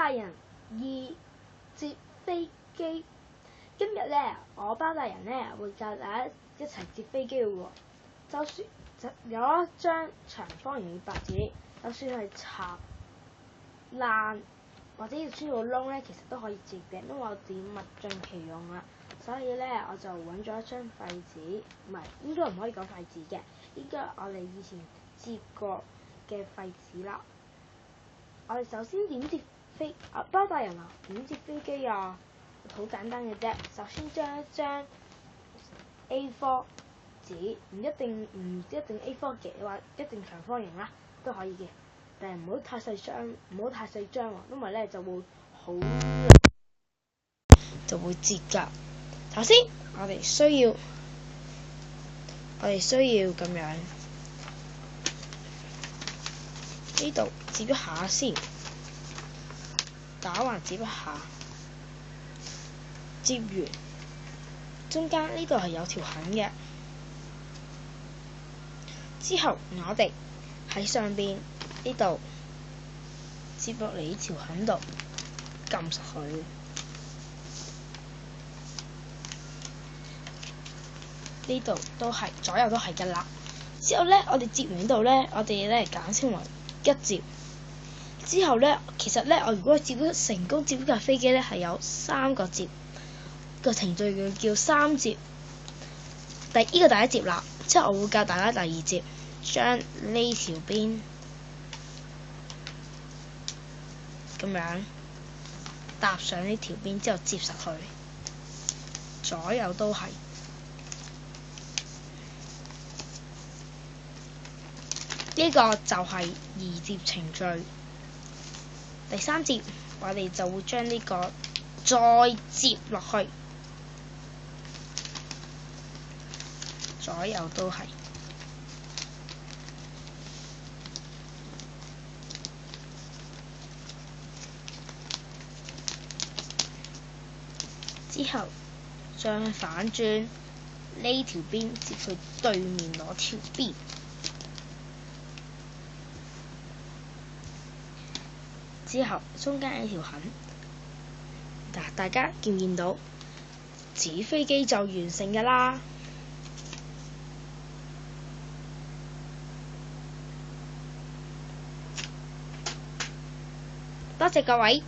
大人2接飛機。今日咧，我包大人咧會教大家一齊接飛機嘅喎。就算有一張長方形嘅白紙，就算係插爛或者要穿個窿咧，其實都可以接嘅，因為我哋物盡其用啦。所以咧，我就揾咗一張廢紙，唔係應該唔可以講廢紙嘅，應該我哋以前接過嘅廢紙啦。我哋首先點接包大人啊？點接飛機啊？好簡單嘅啫。首先將一張 A4 紙，唔一定 A4 嘅話，一定長方形啦，都可以嘅。但係唔好太細張，喎，因為咧就會折㗎。首先我哋需要咁樣，呢度接一下先，打橫接一下，接完中間呢度係有條痕嘅。之後我哋喺上邊呢度接落嚟呢條痕度，撳實佢。呢度都係，左右都係㗎啦。之後咧，我哋接完呢度咧，我哋咧簡稱為一接。之後咧，其實咧，我如果成功接呢架飛機咧，係有3個接，個程序叫3接。呢個第一接啦，之後我會教大家第2接，將呢條邊咁樣搭上呢條邊之後接實佢，左右都係。呢個就係2接程序。第3接，我哋就會將呢個再接落去，左右都係。之後再反轉呢條邊，接去對面攞條邊。之後中間呢條痕，大家見唔見到？紙飛機就完成㗎啦。多謝各位。